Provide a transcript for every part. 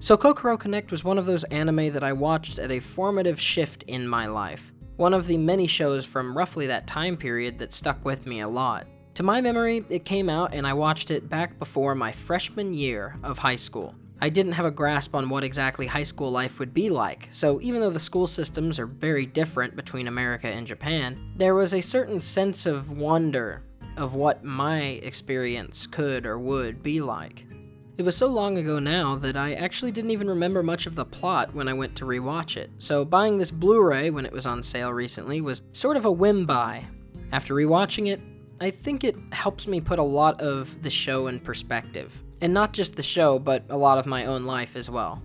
So Kokoro Connect was one of those anime that I watched at a formative shift in my life. One of the many shows from roughly that time period that stuck with me a lot. To my memory, it came out and I watched it back before my freshman year of high school. I didn't have a grasp on what exactly high school life would be like, so even though the school systems are very different between America and Japan, there was a certain sense of wonder of what my experience could or would be like. It was so long ago now that I actually didn't even remember much of the plot when I went to rewatch it, so buying this Blu-ray when it was on sale recently was sort of a whim buy. After rewatching it, I think it helps me put a lot of the show in perspective. And not just the show, but a lot of my own life as well.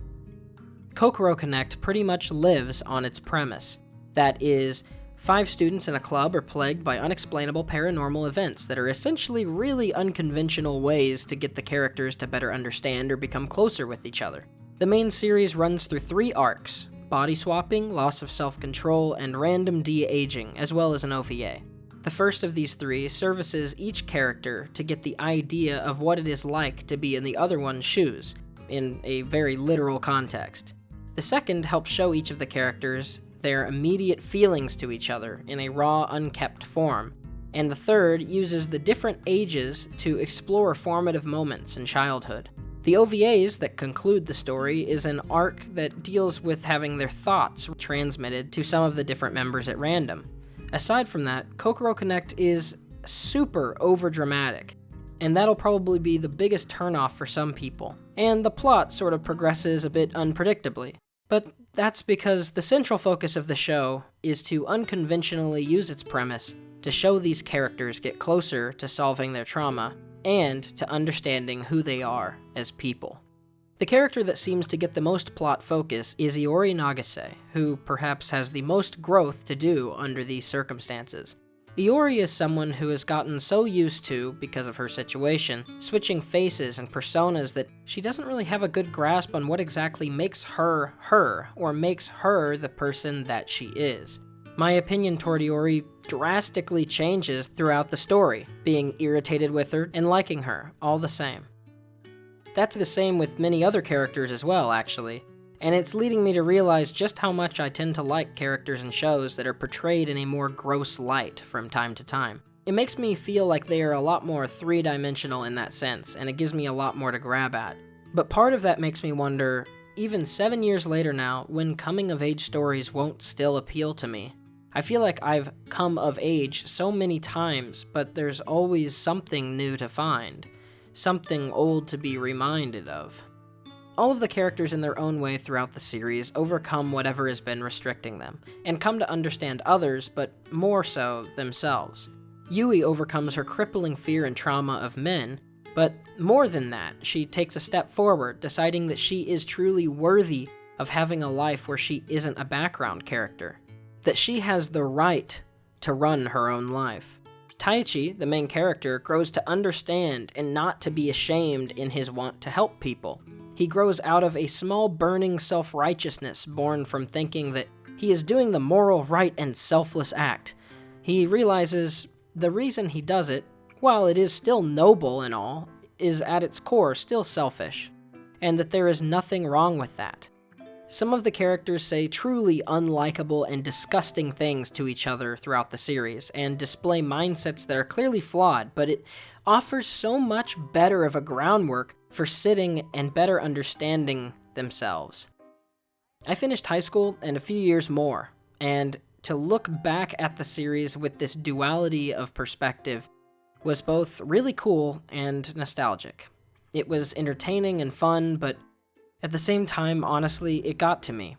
Kokoro Connect pretty much lives on its premise. That is, 5 students in a club are plagued by unexplainable paranormal events that are essentially really unconventional ways to get the characters to better understand or become closer with each other. The main series runs through 3 arcs: body swapping, loss of self-control, and random de-aging, as well as an OVA. The first of these 3 services each character to get the idea of what it is like to be in the other one's shoes, in a very literal context. The second helps show each of the characters their immediate feelings to each other in a raw, unkept form, and the third uses the different ages to explore formative moments in childhood. The OVAs that conclude the story is an arc that deals with having their thoughts transmitted to some of the different members at random. Aside from that, Kokoro Connect is super overdramatic, and that'll probably be the biggest turnoff for some people. And the plot sort of progresses a bit unpredictably. But that's because the central focus of the show is to unconventionally use its premise to show these characters get closer to solving their trauma, and to understanding who they are as people. The character that seems to get the most plot focus is Iori Nagase, who perhaps has the most growth to do under these circumstances. Iori is someone who has gotten so used to, because of her situation, switching faces and personas that she doesn't really have a good grasp on what exactly makes her her, or makes her the person that she is. My opinion toward Iori drastically changes throughout the story, being irritated with her and liking her, all the same. That's the same with many other characters as well, actually, and it's leading me to realize just how much I tend to like characters in shows that are portrayed in a more gross light from time to time. It makes me feel like they are a lot more three-dimensional in that sense, and it gives me a lot more to grab at. But part of that makes me wonder, even 7 years later now, when coming-of-age stories won't still appeal to me. I feel like I've come of age so many times, but there's always something new to find. Something old to be reminded of. All of the characters in their own way throughout the series overcome whatever has been restricting them, and come to understand others, but more so themselves. Yui overcomes her crippling fear and trauma of men, but more than that, she takes a step forward, deciding that she is truly worthy of having a life where she isn't a background character. That she has the right to run her own life. Taichi, the main character, grows to understand and not to be ashamed in his want to help people. He grows out of a small burning self-righteousness born from thinking that he is doing the moral right and selfless act. He realizes the reason he does it, while it is still noble and all, is at its core still selfish, and that there is nothing wrong with that. Some of the characters say truly unlikable and disgusting things to each other throughout the series, and display mindsets that are clearly flawed, but it offers so much better of a groundwork for sitting and better understanding themselves. I finished high school and a few years more, and to look back at the series with this duality of perspective was both really cool and nostalgic. It was entertaining and fun, but at the same time, honestly, it got to me.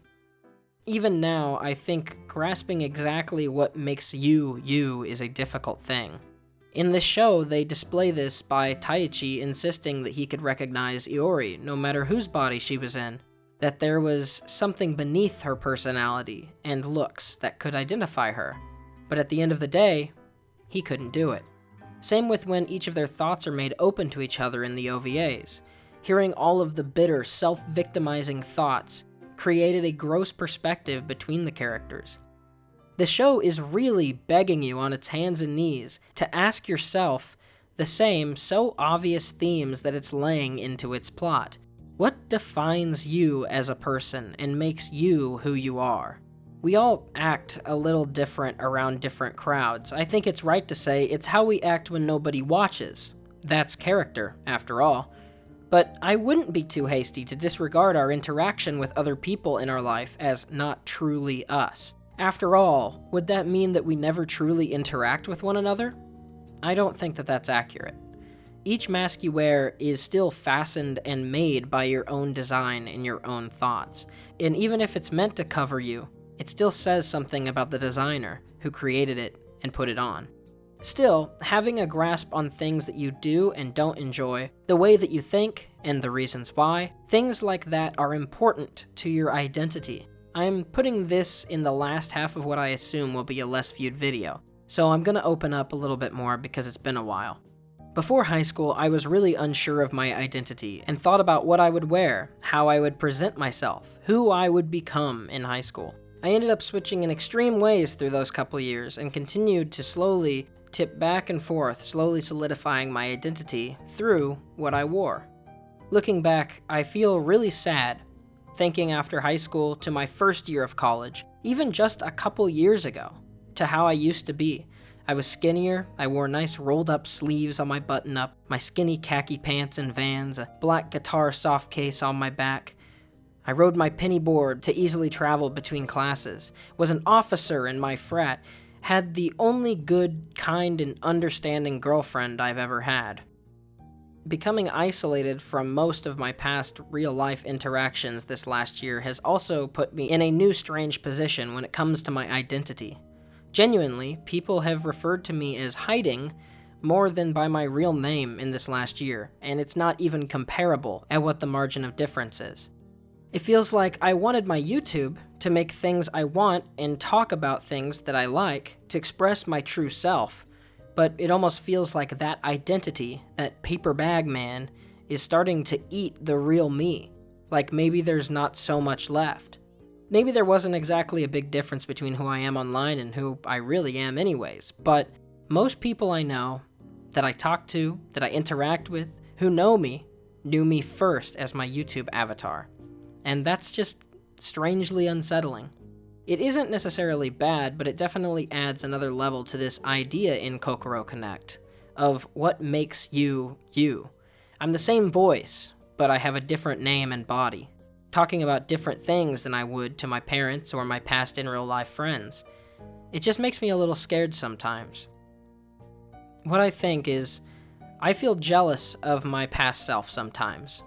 Even now, I think grasping exactly what makes you, you is a difficult thing. In this show, they display this by Taichi insisting that he could recognize Iori, no matter whose body she was in, that there was something beneath her personality and looks that could identify her. But at the end of the day, he couldn't do it. Same with when each of their thoughts are made open to each other in the OVAs. Hearing all of the bitter, self-victimizing thoughts created a gross perspective between the characters. The show is really begging you on its hands and knees to ask yourself the same so obvious themes that it's laying into its plot. What defines you as a person and makes you who you are? We all act a little different around different crowds. I think it's right to say it's how we act when nobody watches. That's character, after all. But I wouldn't be too hasty to disregard our interaction with other people in our life as not truly us. After all, would that mean that we never truly interact with one another? I don't think that that's accurate. Each mask you wear is still fastened and made by your own design and your own thoughts. And even if it's meant to cover you, it still says something about the designer who created it and put it on. Still, having a grasp on things that you do and don't enjoy, the way that you think, and the reasons why, things like that are important to your identity. I'm putting this in the last half of what I assume will be a less viewed video, so I'm gonna open up a little bit more because it's been a while. Before high school, I was really unsure of my identity and thought about what I would wear, how I would present myself, who I would become in high school. I ended up switching in extreme ways through those couple years and continued to slowly tip back and forth, slowly solidifying my identity through what I wore. Looking back, I feel really sad, thinking after high school to my first year of college, even just a couple years ago, to how I used to be. I was skinnier, I wore nice rolled-up sleeves on my button-up, my skinny khaki pants and Vans, a black guitar soft case on my back. I rode my penny board to easily travel between classes, was an officer in my frat, had the only good, kind, and understanding girlfriend I've ever had. Becoming isolated from most of my past real-life interactions this last year has also put me in a new strange position when it comes to my identity. Genuinely, people have referred to me as hiding more than by my real name in this last year, and it's not even comparable at what the margin of difference is. It feels like I wanted my YouTube to make things I want and talk about things that I like to express my true self, but it almost feels like that identity, that paper bag man, is starting to eat the real me, like maybe there's not so much left. Maybe there wasn't exactly a big difference between who I am online and who I really am anyways, but most people I know, that I talk to, that I interact with, who know me, knew me first as my YouTube avatar. And that's just strangely unsettling. It isn't necessarily bad, but it definitely adds another level to this idea in Kokoro Connect of what makes you, you. I'm the same voice, but I have a different name and body, talking about different things than I would to my parents or my past in real life friends. It just makes me a little scared sometimes. What I think is, I feel jealous of my past self sometimes.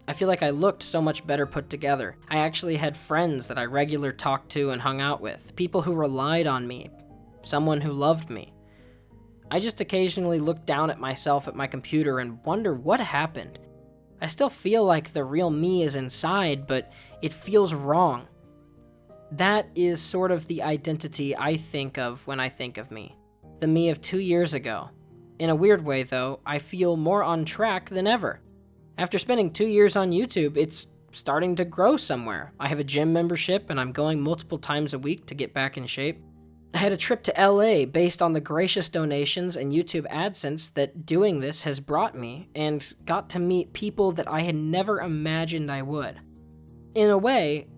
I feel like I looked so much better put together. I actually had friends that I regularly talked to and hung out with, people who relied on me, someone who loved me. I just occasionally look down at myself at my computer and wonder what happened. I still feel like the real me is inside, but it feels wrong. That is sort of the identity I think of when I think of me. The me of 2 years ago. In a weird way, though, I feel more on track than ever. After spending 2 years on YouTube, it's starting to grow somewhere. I have a gym membership, and I'm going multiple times a week to get back in shape. I had a trip to LA based on the gracious donations and YouTube AdSense that doing this has brought me, and got to meet people that I had never imagined I would. In a way,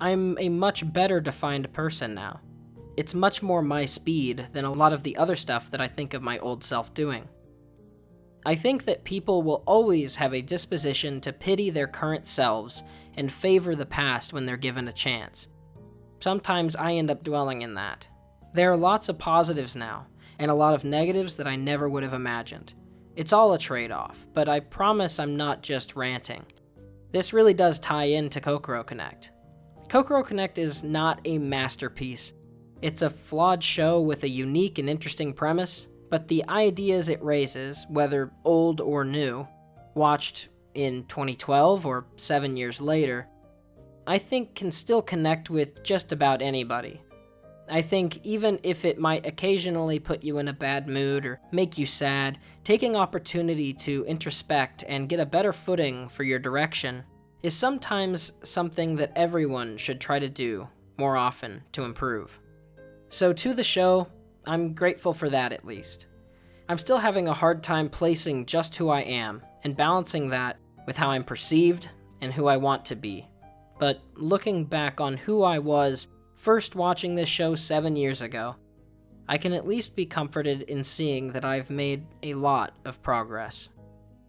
I'm a much better defined person now. It's much more my speed than a lot of the other stuff that I think of my old self doing. I think that people will always have a disposition to pity their current selves and favor the past when they're given a chance. Sometimes I end up dwelling in that. There are lots of positives now, and a lot of negatives that I never would have imagined. It's all a trade-off, but I promise I'm not just ranting. This really does tie into Kokoro Connect. Kokoro Connect is not a masterpiece. It's a flawed show with a unique and interesting premise, but the ideas it raises, whether old or new, watched in 2012 or 7 years later, I think can still connect with just about anybody. I think even if it might occasionally put you in a bad mood or make you sad, taking opportunity to introspect and get a better footing for your direction is sometimes something that everyone should try to do more often to improve. So to the show, I'm grateful for that at least. I'm still having a hard time placing just who I am and balancing that with how I'm perceived and who I want to be. But looking back on who I was first watching this show 7 years ago, I can at least be comforted in seeing that I've made a lot of progress.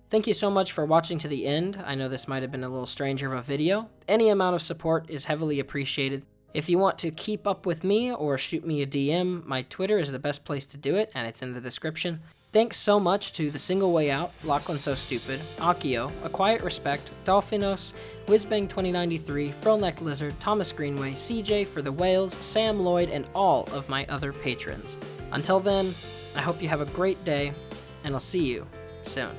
Thank you so much for watching to the end. I know this might have been a little stranger of a video. Any amount of support is heavily appreciated. If you want to keep up with me or shoot me a DM, my Twitter is the best place to do it, and it's in the description. Thanks so much to The Single Way Out, Lachlan So Stupid, Akio, A Quiet Respect, Dolphinos, Whizbang2093, Frillneck Lizard, Thomas Greenway, CJ for the Whales, Sam Lloyd, and all of my other patrons. Until then, I hope you have a great day, and I'll see you soon.